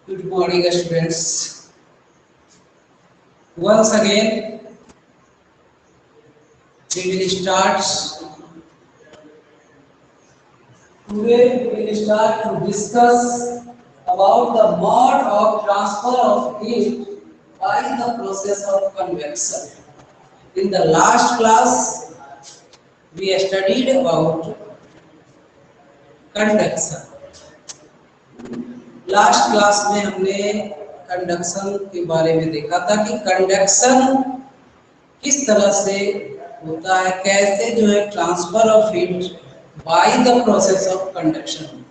Good morning, students. Once again, we will start. Today, we will start to discuss about the mode of transfer of heat by the process of convection. In the last class, we studied about conduction. Last class में हमने conduction के बारे में देखा था कि conduction किस तरह से होता है, कैसे जो है transfer of heat by the process of conduction.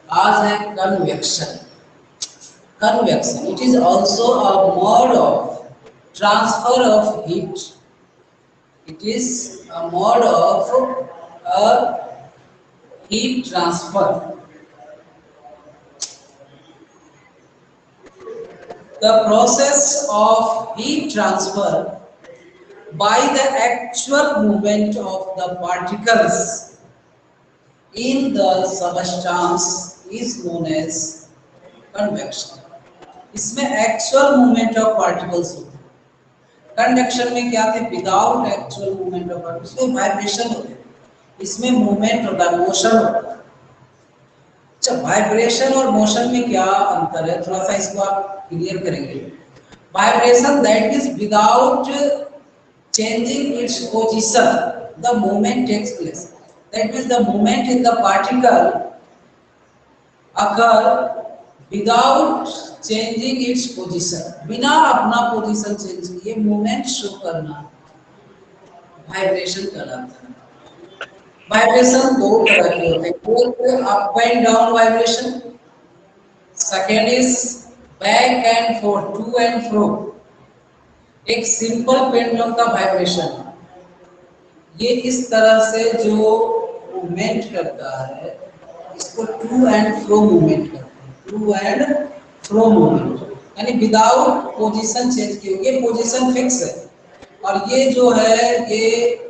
आज है convection. Convection it is also a mode of transfer of heat. It is a mode of a heat transfer. The process of heat transfer by the actual movement of the particles in the substance is known as convection. इसमें actual movement of particles होते हैं। Conduction में क्या थे? Without actual movement of particles, इसमें vibration होते हैं, इसमें मूवमेंट होता है, मोशन होता है। अच्छा, वाइब्रेशन और मोशन में क्या अंतर है, थोड़ा सा इसको आप क्लियर करेंगे। Vibration that is without changing its position the movement takes place. That means the movement in the particle occur without changing its position. बिना अपना पोजीशन चेंज किए मूवमेंट शो करना वाइब्रेशन कहलाता है। वाइब्रेशन दो तरह के होते हैं, एक up and down vibration, second is back and forth, to and fro. एक सिंपल पेंडुलम का वाइब्रेशन, ये इस तरह से जो मूवमेंट करता है इसको टू एंड फ्रो मूवमेंट करते हैं। टू एंड फ्रो मूवमेंट यानी विदाउट पोजीशन चेंज किए, ये पोजीशन फिक्स है और ये जो है ये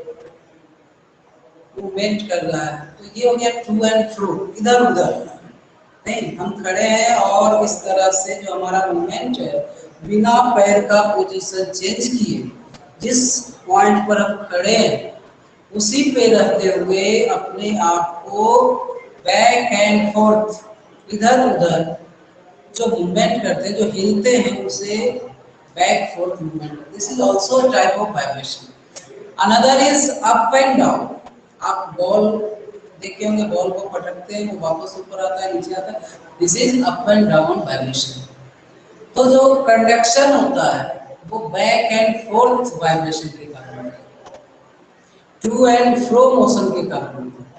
मूवमेंट कर रहा है, तो ये हो गया टू एंड फ्रो, इधर उधर नहीं। हम खड़े हैं और इस तरह से जो हमारा मूवमेंट है बिना पैर का पोजीशन चेंज किए, जिस पॉइंट पर हम खड़े हैं उसी पे रहते हुए अपने आप को बैक एंड फोर्थ, इधर उधर जो मूवमेंट करते हैं, जो हिलते हैं, उसे back fourth movement. This is also type of vibration. Another is up and down. आप बॉल देखे होंगे, बॉल को पटकते हैं वो वापस ऊपर आता है, नीचे आता है। This is up and down vibration. तो जो कंडक्शन होता है वो बैक एंड फोर्थ वाइब्रेशन के कारण होता है, टू एंड फ्रो मोशन के कारण होता है।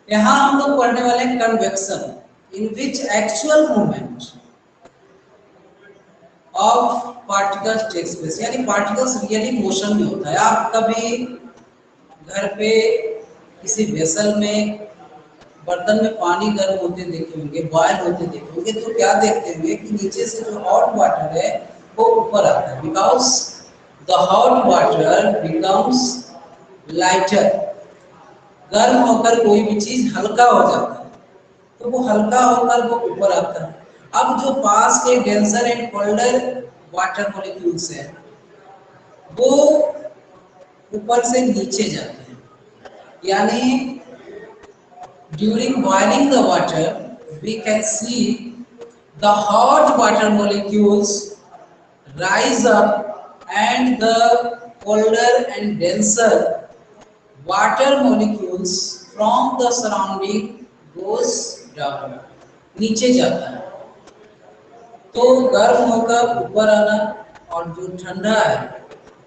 यहाँ हम लोग पढ़ने वाले हैं convection, in which actual movement of particles takes place, यानी पार्टिकल्स रियली मोशन में होता है। आप कभी घर पे किसी वेसल में बर्तन में पानी गर्म होते देखे होंगे, बॉयल होते देखे होंगे, तो क्या देखते होंगे कि नीचे से जो हॉट वाटर है वो ऊपर आता है, because the hot water becomes lighter. गर्म होकर कोई भी चीज हल्का हो जाता है, तो वो हल्का होकर वो ऊपर आता है। अब जो पास के denser and colder water molecules है वो ऊपर से नीचे जाते हैं, यानी during boiling the water we can see the hot water molecules rise up and the colder and denser water molecules from the surrounding goes down, नीचे जाता है। तो गर्म होकर ऊपर आना और जो ठंडा है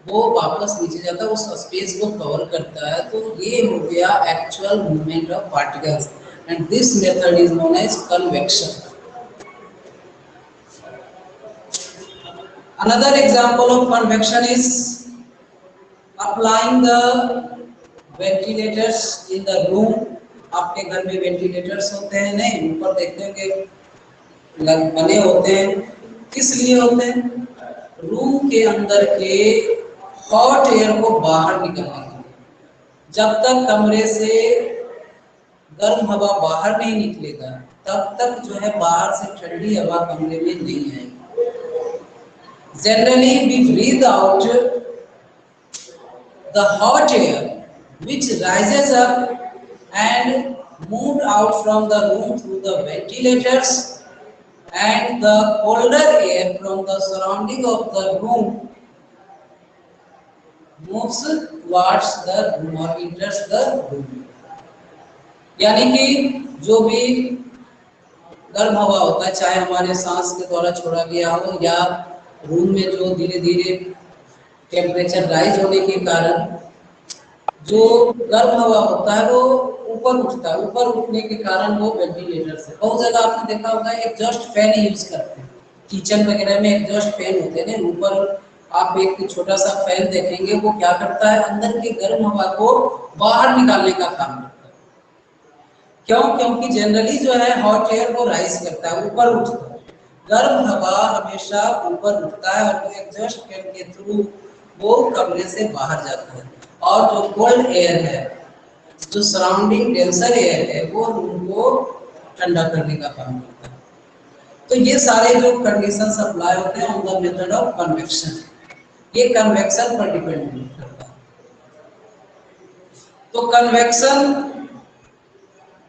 वो वापस नीचे जाता है, उस स्पेस को कवर करता है। तो ये हो गया actual movement of particles and this method is known as convection. Another example of convection is applying the ventilators in the room. आपके घर में वेंटिलेटर्स होते हैं, नहीं ऊपर देखते होंगे बने होते हैं, किस लिए होते हैं? रूम के अंदर के हॉट एयर को बाहर निकलने के लिए। जब तक कमरे से गर्म हवा बाहर नहीं निकलेगा तब तक जो है बाहर से ठंडी हवा कमरे में नहीं आएगी। Generally we breathe out the hot air which rises up and moved out from the room through the ventilators, and the colder air from the surrounding of the room moves towards the room or enters the room। यानी कि जो भी गर्म हवा होता है, चाहे हमारे सांस के द्वारा छोड़ा गया हो या रूम में जो धीरे धीरे टेम्परेचर राइज होने के कारण जो गर्म हवा होता है वो ऊपर उठता है। ऊपर उठने के कारण वो वेंटिलेटर से, बहुत जगह आपने देखा होगा एग्जॉस्ट फैन यूज करते हैं, किचन वगैरह में एग्जॉस्ट फैन होते हैं ना, ऊपर आप एक छोटा सा फैन देखेंगे, वो क्या करता है अंदर की गर्म हवा को बाहर निकालने का काम करता है। क्यों? क्योंकि जनरली जो है हॉट एयर को राइज करता है, ऊपर उठता है, गर्म हवा हमेशा ऊपर उठता है और एग्जॉस्ट फैन के थ्रू वो कमरे से बाहर जाता है। और जो कोल्ड एयर है, जो सराउंडिंग डेंसर एयर है, वो रूम को ठंडा करने का काम करता है। तो ये सारे जो कंडीशन अप्लाई होते हैं on the method of convection, ये कन्वेक्शन पर डिपेंड करता है। तो कन्वेक्शन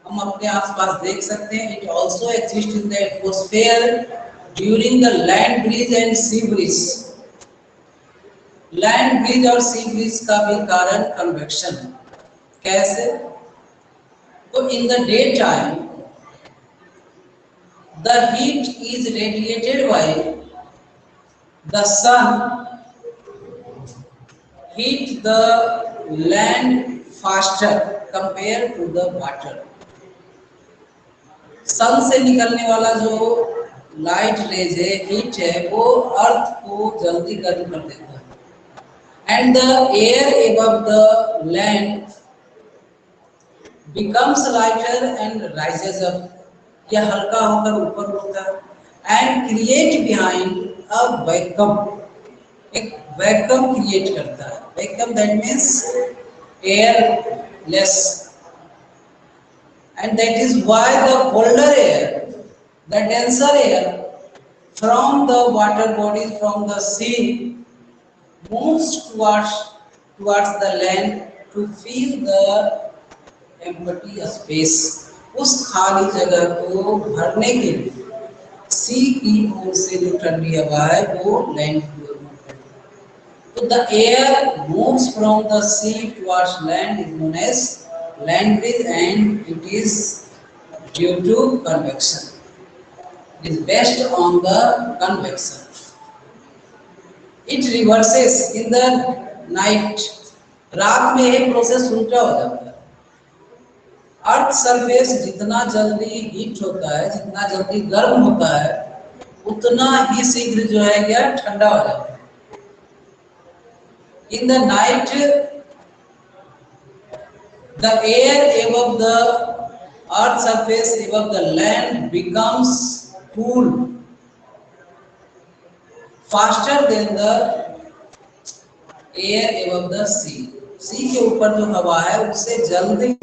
हम अपने आसपास देख सकते हैं। It also exist in the atmosphere during the land breeze and sea breeze. Land breeze और सी ब्रीज का भी कारण कन्वेक्शन। कैसे? तो in the day time the heat is radiated by the sun heat the land faster compare to the water. Sun से निकलने वाला जो लाइट रेज है, हीट है, वो अर्थ को जल्दी गर्म कर देता है। And the air above the land becomes lighter and rises up, यह हल्का होकर ऊपर उठता है and create behind a vacuum, एक वैक्यूम क्रिएट करता है। Vacuum that means airless, and that is why the colder air, the denser air from the water bodies from the sea moves towards the land to fill the empty space। उस खाली जगह को भरने के लिए सी की ओर से जो ठंडी हवा है वो लैंड की ओर मूव करती है। तो the air moves from the sea towards land is known as land breeze and it is due to convection, it is based on the convection. It reverses in the night, रात में ये process उल्टा हो जाता है। Earth surface जितना जल्दी heat होता है, जितना जल्दी गर्म होता है, उतना ही शीघ्र जो है क्या ठंडा हो जाता है। In the night, the air above the earth surface above the land becomes cool faster than the air above the sea। सी के ऊपर जो हवा है उससे जल्दी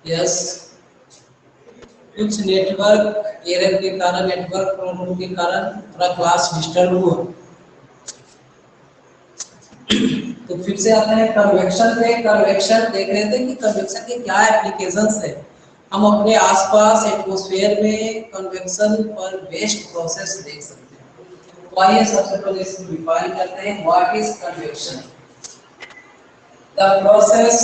यस कुछ नेटवर्क एरर के कारण, नेटवर्क प्रॉब्लम के कारण थोड़ा क्लास डिस्टर्ब हुआ। तो फिर से आते हैं कन्वेक्शन पे। कन्वेक्शन देख रहे थे कि कन्वेक्शन के क्या एप्लीकेशंस है। हम अपने आसपास एटमॉस्फेयर में कन्वेक्शन पर बेस्ड प्रोसेस देख सकते हैं। तो आइए सबसे पहले इसको डिफाइन करते हैं। What is convection? The process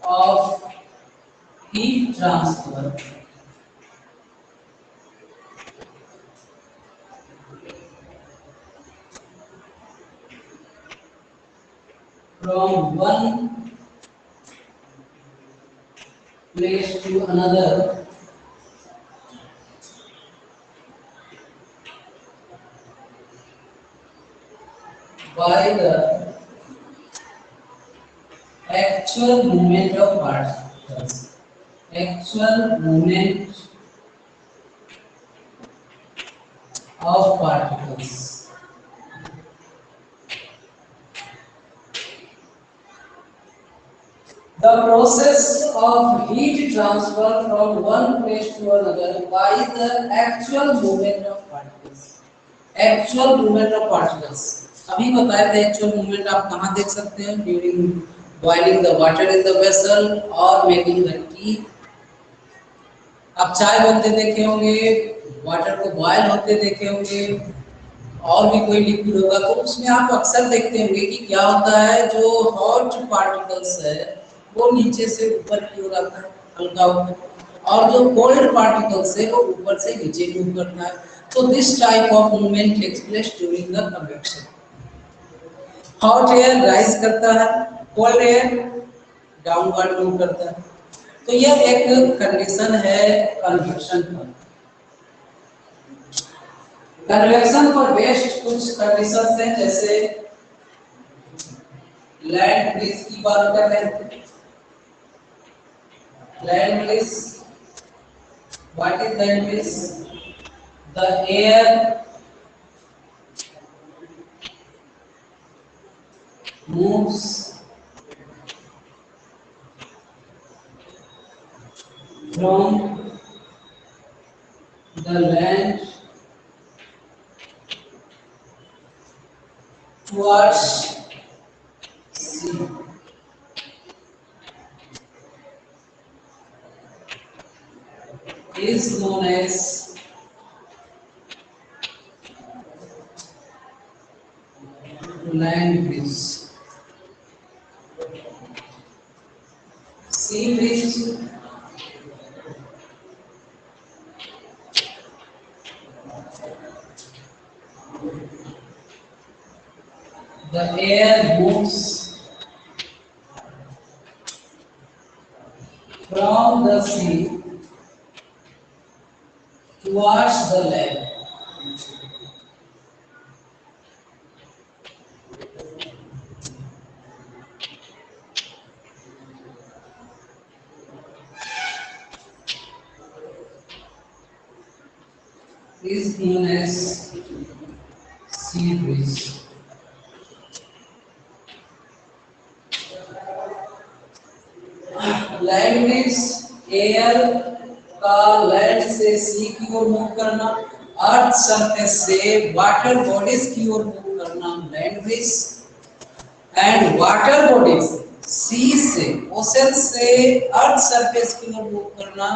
of heat transfer from one place to another by the actual movement of particles. Actual movement of particles. The process of heat transfer from one place to another by the actual movement of particles. Actual movement of particles. अभी बताए थे actual movement आप कहाँ देख सकते हैं? During boiling the water in the vessel or making the tea. आप चाय बनते देखे होंगे, वाटर को बॉयल होते देखे होंगे, और भी कोई लिक्विड होगा तो उसमें आप अक्सर देखते होंगे कि क्या होता है, जो हॉट पार्टिकल्स है वो नीचे से ऊपर की ओर आता है हल्का ऊपर, और जो कोल्ड पार्टिकल्स है वो ऊपर से नीचे मूव करता है। तो this type of movement takes place during the convection. Hot air rise करता है, कोल्ड एयर डाउनवर्ड मूव करता है। तो यह एक कंडीशन है कन्वेक्शन पर। कन्वेक्शन पर बेस्ड कुछ कंडीशंस हैं, जैसे लैंड ब्रिज की बात कर रहे हैं। Land bridge, what is land bridge? The air moves from the land towards sea. Is known as land bridge. Sea bridge the air moves from the sea towards the land. Is known as sea bridge. Land bridge air का land से sea की ओर move करना, earth surface से water bodies की ओर move करना land bridge, and water bodies sea से ओशन से अर्थ सरफेस की ओर मूव करना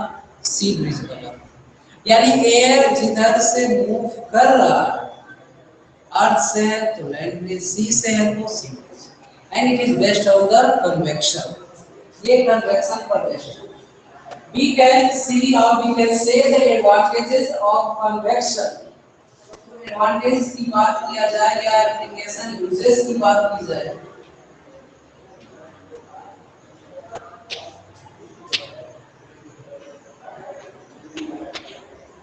सी ब्रिज कहलाता है। यानी एयर जिधर से मूव कर रहा है, अर्थ से है तो लैंड ब्रिज, सी से है तो sea bridge, and it is based on the convection. ये कन्वेक्शन पर बेस्ड है। We can see how we can say the advantages of convection. Advantage की बात किया जाए या एप्लीकेशन यूजेस की बात की जाए,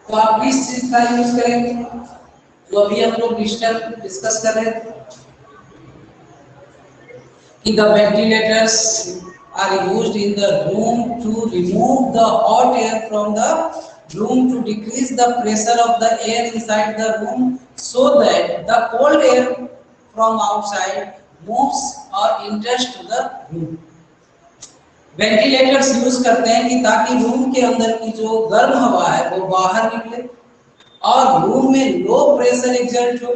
तो आप किस चीज का यूज करेंगे? जो अभी हम लोग डिस्कस कर रहे थे कि the ventilators are used in the room to remove the hot air from the room to decrease the pressure of the air inside the room so that the cold air from outside moves or enters to the room. Ventilators use करते हैं कि ताकि room के अंदर की जो गर्म हवा है वो बाहर निकले और रूम में लो प्रेशर एग्जर्ट हो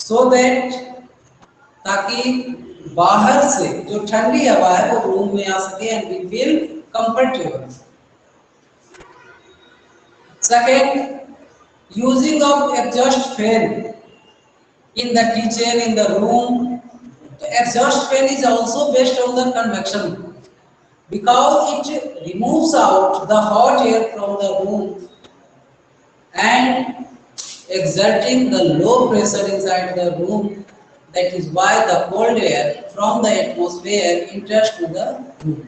सो दैट, ताकि बाहर से जो ठंडी हवा है वो रूम में आ सके and we feel comfortable. Second, using of exhaust fan in the kitchen, in the room. The exhaust fan is also based on the convection because it removes out the hot air from the room and exerting the low pressure inside the room. That is why the cold air from the atmosphere enters to the room.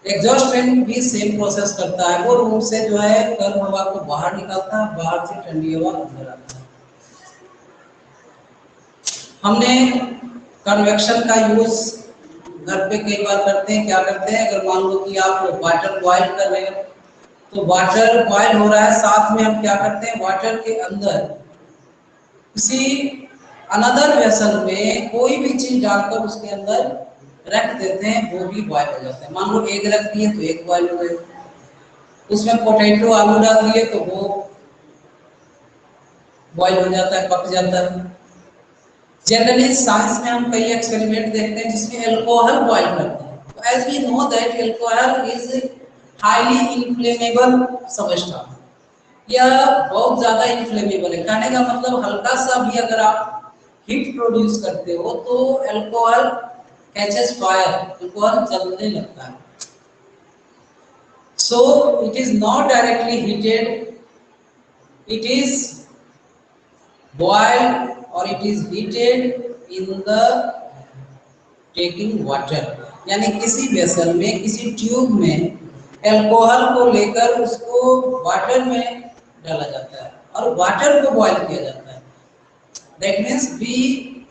Exhaust fan भी same process करता है, वो room से जो है गर्म हवा को बाहर निकालता है, बाहर से ठंडी हवा अंदर आता है। हमने कन्वेक्शन का यूज घर पे कई बार करते हैं। क्या करते हैं, अगर मान लो कि आप वाटर बॉयल कर रहे हैं, तो वाटर बॉयल हो रहा है, साथ में हम क्या करते हैं, वाटर के अंदर किसी अनदर वेसल में कोई भी चीज डालकर उसके अंदर रख देते हैं, वो भी बॉयल हो जाता है। मान लो एग रख दिए तो एग बॉयल हो गए, उसमें पोटैटो आलू डाल दिए तो वो बॉयल हो जाता है, पक जाता है। जनरली साइंस में हम कई एक्सपेरिमेंट देखते हैं जिसमें अल्कोहल बॉयल करते हैं। तो as we know that alcohol is highly inflammable substance. यह बहुत ज्यादा इन्फ्लेमेबल है। कहने का मतलब हल्का सा भी अगर आप हीट प्रोड्यूस करते हो तो अल्कोहल कैचेस फायर, अल्कोहल जलने लगता है। So it is not directly heated, it is boiled or it is heated in the taking water। यानी किसी वेसल में, किसी ट्यूब में अल्कोहल को लेकर उसको वाटर में डाला जाता है और वाटर को बॉयल किया जाता है। That means we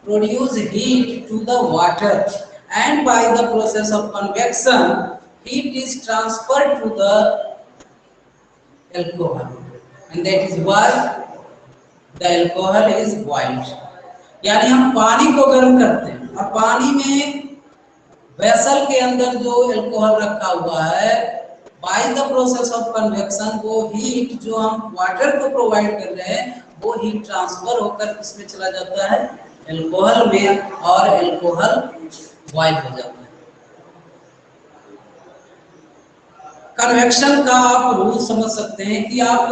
produce heat to the water and by the process of convection heat is transferred to the alcohol and that is why the alcohol is boiled। यानी हम पानी को गर्म करते हैं और पानी में वेसल के अंदर जो अल्कोहल रखा हुआ है, by the process of convection वो हीट जो हम वाटर को प्रोवाइड कर रहे हैं वो हीट ट्रांसफर होकर किसमें चला जाता है, अल्कोहल में, और अल्कोहल बॉयल हो जाता है। कन्वेक्शन का आप रूल समझ सकते हैं कि आप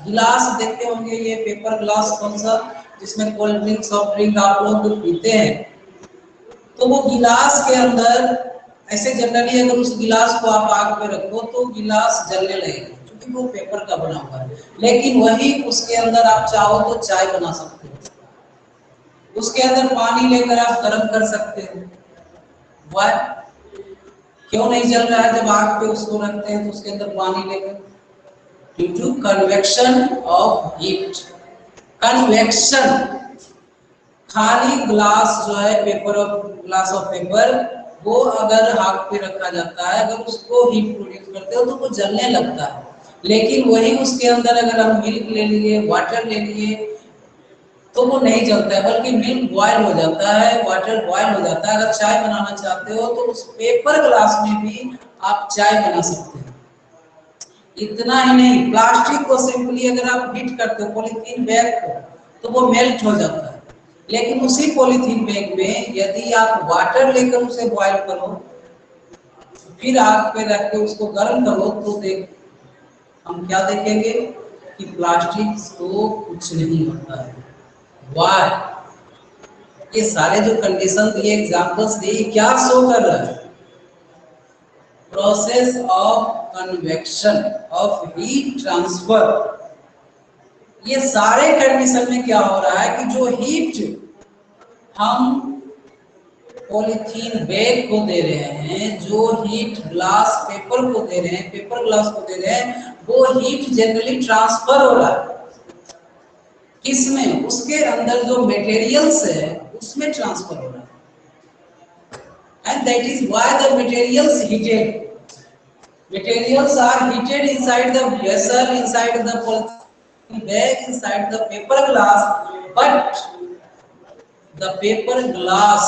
गिलास देखते होंगे, ये पेपर ग्लास कौन सा, जिसमें कोल्ड ड्रिंक, सॉफ्ट ड्रिंक आप लोग पीते हैं, तो वो गिलास के अंदर ऐसे जनरली अगर उस गिलास को आप आग पे रखो तो गिलास जलने लगेगा क्योंकि वो पेपर का बना हुआ है। लेकिन वही उसके अंदर आप चाहो तो चाय बना सकते हो, उसके अंदर पानी लेकर आप गर्म कर सकते हो। वाह, क्यों नहीं जल रहा है? जब आग पे उसको रखते हैं तो उसके अंदर पानी लेकर, due to convection of heat। Convection, खाली ग्लास जो है, paper of glass of paper, वो अगर आग पे रखा जाता है, अगर उसको हीट प्रोड्यूस करते हो तो वो जलने लगता है। लेकिन वही उसके अंदर अगर हम मिल्क ले लिए, वाटर ले लिए, तो वो नहीं जलता है, बल्कि मिल्क बॉयल हो जाता है, वाटर बॉयल हो जाता है। अगर चाय बनाना चाहते हो तो उस पेपर ग्लास में भी आप चाय बना सकते हो। इतना ही नहीं, प्लास्टिक को सिंपली अगर आप हीट करते हो, पॉलीथीन बैग को, तो वो मेल्ट हो जाता है। लेकिन उसी पॉलीथीन बैग में यदि आप वाटर लेकर उसे बॉयल करो, फिर आग पे रख के उसको गर्म करो, तो हम क्या देखेंगे कि प्लास्टिक को कुछ नहीं होता है। वाह, ये सारे जो कंडीशन दिए, एग्जांपल्स दिए, क्या शो कर रहा है? Process of convection of heat transfer. ये सारे कंडीशन में क्या हो रहा है कि जो हीट हम पॉलीथीन बैग को दे रहे हैं, जो हीट ग्लास पेपर को दे रहे हैं, पेपर ग्लास को दे रहे हैं, वो हीट जनरली ट्रांसफर हो रहा है किसमें? उसके अंदर जो मटेरियल्स है उसमें ट्रांसफर हो रहा है। And that is why the materials heated, materials are heated inside the vessel, inside the polythene bag, inside the paper glass, but the paper glass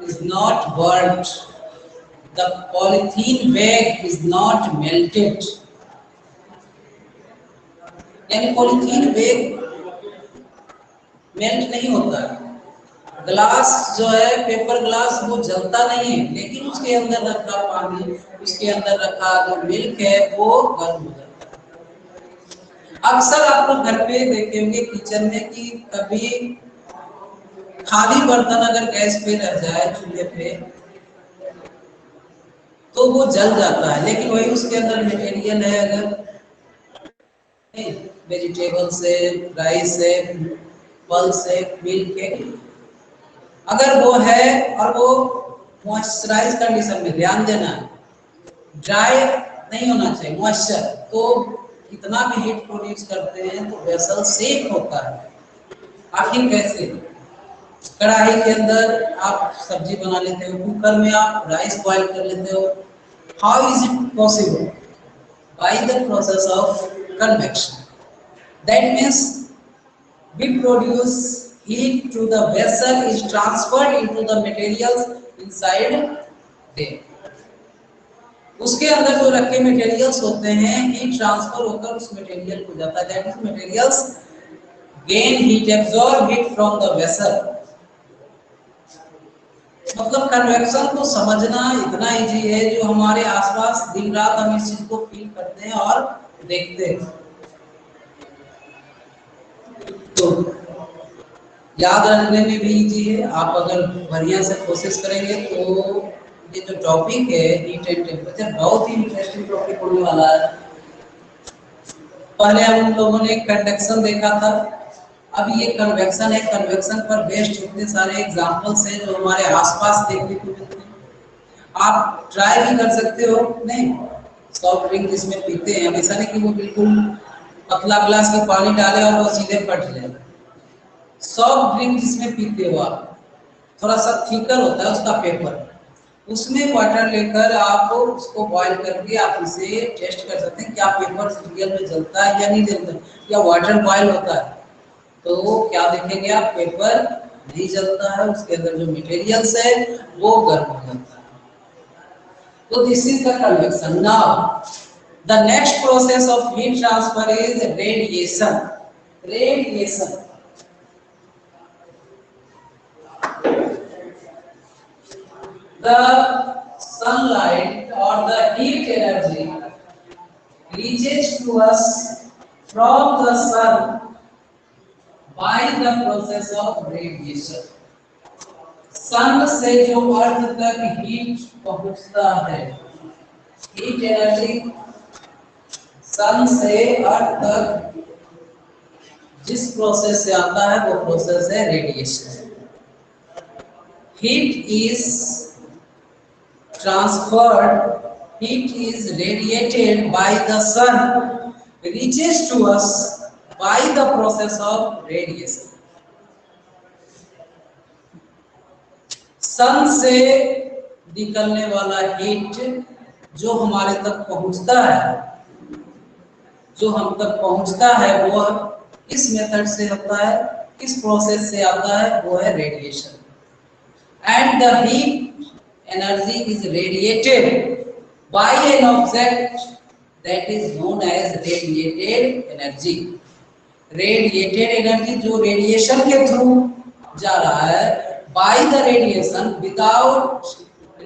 is not burnt, the polythene bag is not melted। यानी polythene bag melt नहीं होता है। Glass जो है, paper glass, वो जलता नहीं है, लेकिन उसके अंदर रखा पानी, उसके अंदर रखा जो मिल्क है वो गर्म हो जाता है। अक्सर आप लोग घर पे देखेंगे किचन में कि कभी खाली बर्तन अगर गैस पे रह जाए, चूल्हे पे, तो वो जल जाता है, लेकिन वही उसके अंदर मटेरियल है, अगर वेजिटेबल्स है, राइस है, पल्स है, मिल्क है, अगर वो है और वो मॉइस्चराइज कंडीशन में, ध्यान देना ड्राई नहीं होना चाहिए, मॉइस्चर, तो कितना भी हीट प्रोड्यूस करते हैं तो वेसल सेक होता है। आखिर कैसे? कढ़ाई के अंदर आप सब्जी बना लेते हो, कुकर में आप राइस बॉईल कर लेते हो, how is it possible? By the process of convection. That means we produce heat to the vessel is transferred into the materials inside there. उसके अंदर जो रखे मटेरियल्स होते हैं, हीट ट्रांसफर होकर उस मटेरियल को जाता है, that is materials gain heat, absorb heat from the vessel. मतलब कन्वेक्शन को समझना इतना इजी है, जो हमारे आसपास दिन रात हम इस चीज को फील करते हैं और देखते हैं। तो याद रखने में भी इजी है, आप अगर बढ़िया से कोशिश करेंगे तो ये जो टॉपिक है हीट एंड टेम्परेचर, बहुत ही इंटरेस्टिंग टॉपिक होने वाला है। पहले हम लोगों ने कंडक्शन देखा था, अब ये कन्वेक्शन है। कन्वेक्शन पर बेस्ड जितने सारे एग्जांपल्स हैं जो हमारे आसपास देखने को मिलते हैं, आप ट्राई भी कर सकते हो। नहीं, सॉफ्ट ड्रिंक जिसमें पीते हैं, ऐसा नहीं कि वो बिल्कुल पतला ग्लास में पानी डाले और वो सीधे फट जाए। सॉफ्ट ड्रिंक जिसमें पीते हो आप, थोड़ा सा थिकर होता है उसका पेपर, उसमें वाटर लेकर आप उसको बॉईल करके आप इसे टेस्ट कर सकते हैं क्या पेपर रियल में जलता है या नहीं जलता, या वाटर बॉईल होता है। तो क्या देखेंगे आप, पेपर नहीं जलता है, उसके अंदर जो मटेरियल्स है वो गर्म हो जाता है। तो this is the convection. Now the next process of heat transfer is radiation. Radiation the sunlight or the heat energy reaches to us from the sun by the process of radiation. सन से जो अर्थ तक heat पहुंचता है, heat energy सन से अर्थ तक जिस process से आता है वो प्रोसेस है radiation. Heat is transferred, heat is radiated by the sun, reaches to us by the process of radiation. सन से निकलने वाला हीट जो हमारे तक पहुंचता है, जो हम तक पहुंचता है, वो इस मेथड से होता है, इस प्रोसेस से आता है, वो है radiation. And the heat energy is radiated by an object that is known as radiated energy. Radiated energy जो रेडिएशन के थ्रू जा रहा है, by the radiation without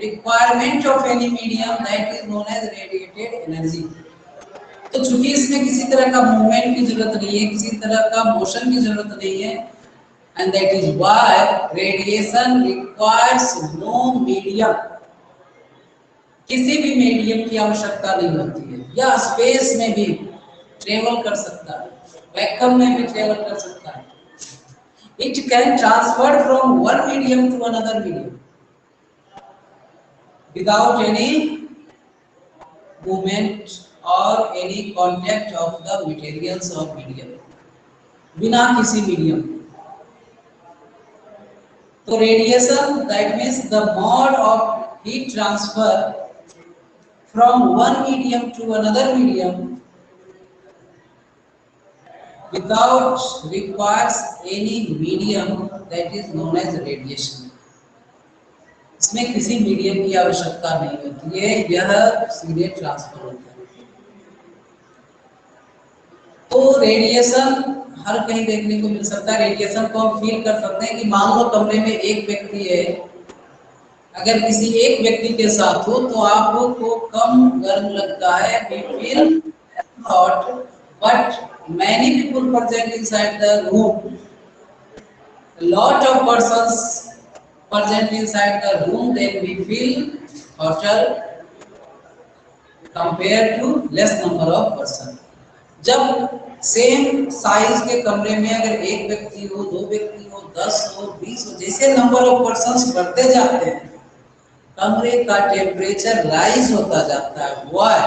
requirement of any medium, that is known as radiated energy. तो चूंकि इसमें किसी तरह का मूवमेंट की जरूरत नहीं है, किसी तरह का मोशन की जरूरत नहीं है, and that is why radiation requires no medium. किसी भी मीडियम की आवश्यकता नहीं होती है, या स्पेस में भी ट्रेवल कर सकता है, वैक्यूम में भी ट्रेवल कर सकता है। It can transfer from one medium to another medium without any movement or any contact of the materials of medium, बिना किसी मीडियम। तो radiation that means the mode of heat transfer from one medium to another medium without requires any medium, that is known as radiation. इसमें किसी medium की आवश्यकता नहीं होती है, यह सीधे ट्रांसफर होता है। तो तो रेडिएशन हर कहीं देखने को मिल सकता है। रेडिएशन को हम फील कर सकते हैं कि मान लो कमरे में एक व्यक्ति है, अगर किसी एक व्यक्ति के साथ हो तो आपको कम गर्म लगता है, we feel hot, but many people present inside the room, a lot of persons present inside the room, then we feel hotter compared to less number of person. जब सेम साइज के कमरे में अगर एक व्यक्ति हो, दो व्यक्ति हो, 10 हो, 20 हो, जैसे नंबर ऑफ पर्सन्स बढ़ते जाते हैं कमरे का टेम्परेचर राइज होता जाता है। Why?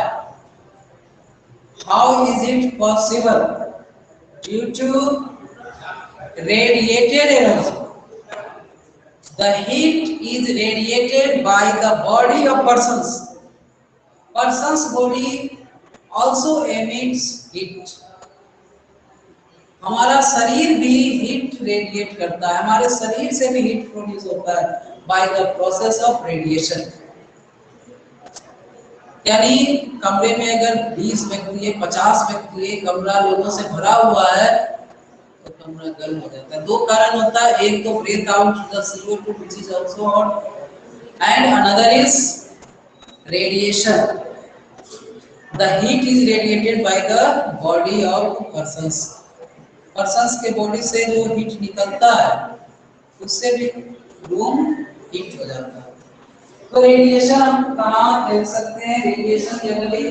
How is it possible? Due to radiated energy. The heat is radiated by the body of persons. Persons body also emits heat. हमारा शरीर भी हीट रेडिएट करता है, हमारे शरीर से भी हीट प्रोड्यूस होता है by the process of radiation। यानी कमरे में अगर 20 व्यक्ति है, 50 व्यक्ति है, कमरा लोगों से भरा हुआ है तो कमरा गर्म हो जाता है। दो कारण होता है, एक तो breath out the CO2 which is also hot and another is radiation। The heat is radiated by the body of persons। Persons के बॉडी से जो हीट निकलता है उससे भी रूम हीट हो जाता है। तो रेडिएशन हम कहाँ देख सकते हैं? Radiation generally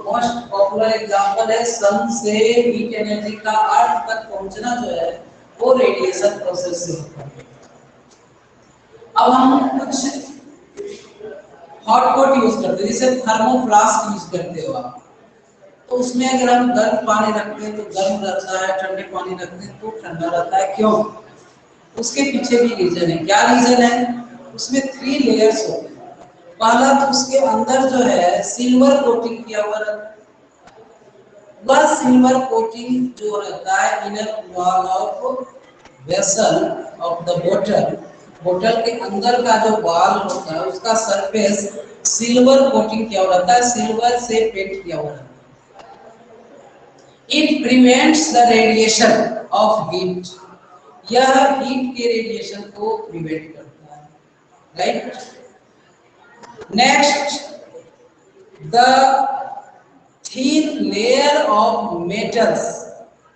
most popular example है सन से हीट एनर्जी का अर्थ तक पहुंचना जो है वो रेडिएशन प्रोसेस से होता है। अब हम कुछ हॉटपॉट यूज करते हैं, जैसे थर्मोफ्लास्क यूज करते हो आप, तो उसमें अगर हम गर्म पानी रखते हैं तो गर्म रहता है, ठंडे पानी रखते हैं तो ठंडा रहता है। क्यों? उसके पीछे भी रीजन है। क्या रीजन है? उसमें 3 लेयर्स होते हैं। पहला तो उसके अंदर जो है सिल्वर कोटिंग किया हुआ रहता है। वह सिल्वर कोटिंग जो रहता है inner wall of vessel of the बोतल, बोतल के अंदर का जो वॉल होता है उसका सरफेस सिल्वर कोटिंग किया हुआ रहता है, सिल्वर से पेंट किया हुआ रहता है। It prevents the radiation of heat। यह हीट के रेडिएशन को प्रिवेंट करता है, right? Next, the thin layer of metals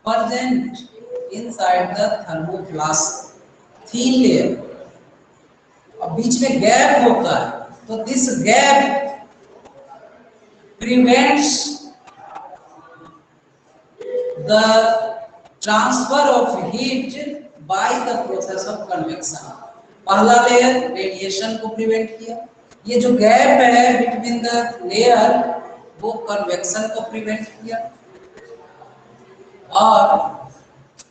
present inside the thermoflask। thin layer, अब बीच में गैप होता है, तो this gap prevents the transfer of heat by the process of convection। पहला लेयर रेडिएशन को प्रिवेंट किया, ये जो गैप है बिटवीन द लेयर वो कन्वेक्शन को प्रिवेंट किया, और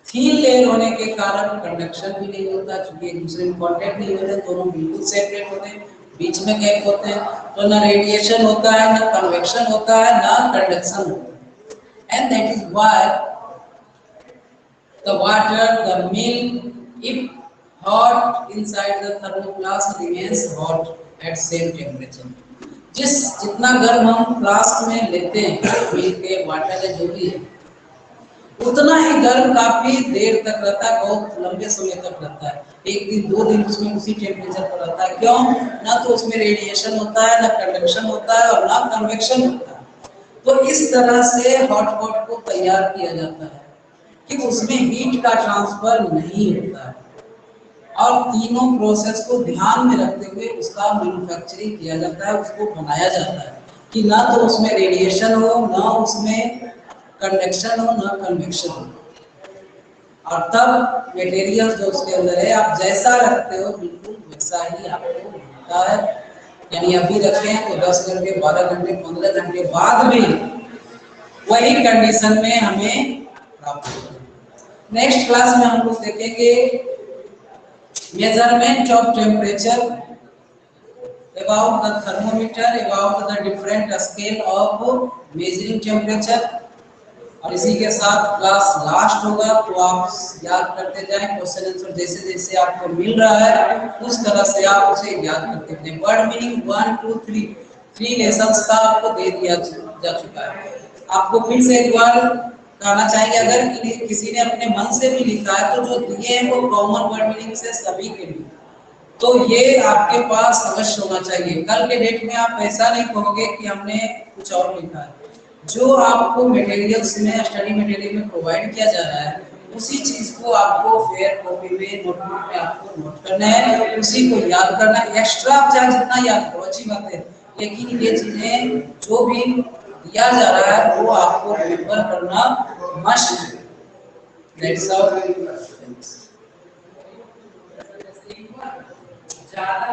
थीन लेयर होने के कारण कंडक्शन भी नहीं होता, क्योंकि एक दूसरे में कांटेक्ट नहीं होते, दोनों बिल्कुल सेपरेट होते हैं, बीच में गैप होते हैं, तो ना रेडिएशन होता है, ना कन्वेक्शन होता है, ना कंडक्शन होता है। And that is why the water, the milk, if hot inside the thermoflask remains hot at same temperature। जितना गर्म हम फ्लास्क में लेते हैं मिल्क के वाटर है जो भी है, उतना ही गर्म काफी देर तक रहता है, बहुत लंबे समय तक रहता है। 1 दिन 2 दिन उसमें उसी टेम्परेचर पर रहता है। क्यों? ना तो उसमें रेडिएशन होता है, ना कंडक्शन होता है, और ना कन्वेक्शन होता है। तो इस तरह से हॉटपॉट को तैयार किया जाता है कि उसमें हीट का ट्रांसफर नहीं होता है, और तीनों प्रोसेस को ध्यान में रखते हुए उसका मैन्युफैक्चरिंग किया जाता है, उसको बनाया जाता है कि ना तो उसमें रेडिएशन हो, ना उसमें कंडक्शन हो, ना कन्वेक्शन हो, और तब मटेरियल जो उसके अंदर है आप जैसा रखते हो बिल्कुल वैसा ही आपको मिलता है। यानी अभी रखें तो 10 घंटे, 12 घंटे, 15 घंटे बाद भी वही कंडीशन में हमें प्राप्त होगा। नेक्स्ट क्लास में हम लोग देखेंगे measurement of temperature about the thermometer, about the different scale of measuring temperature, और इसी के साथ क्लास लास्ट होगा। तो आप याद करते जाएं, क्वेश्चन आंसर जैसे जैसे आपको मिल रहा है उस तरह से आप उसे याद करते जाएं। वर्ड मीनिंग 1 2 3 लेसन्स का आपको दे दिया जा चुका है। आपको फिर से एक बार दिखाना चाहेंगे। अगर किसी ने अपने मन से भी लिखा है तो जो दिए हैं वो कॉमन वर्ड मीनिंग से सभी के लिए, तो ये आपके पास अवश्य होना चाहिए। कल के डेट में आप ऐसा नहीं कहोगे कि हमने कुछ और लिखा है। जो आपको मटेरियल्स में, स्टडी मटेरियल में प्रोवाइड किया जा रहा है, उसी चीज को आपको फेयर कॉपी में, नोटबुक में आपको नोट करना है, उसी को याद करना है। एक्स्ट्रा आप चाहे जितना याद करो, अच्छी बात है, लेकिन ये चीजें जो भी दिया जा रहा है वो आपको रिमेम्बर करना मस्ट है। That's all. ज्यादा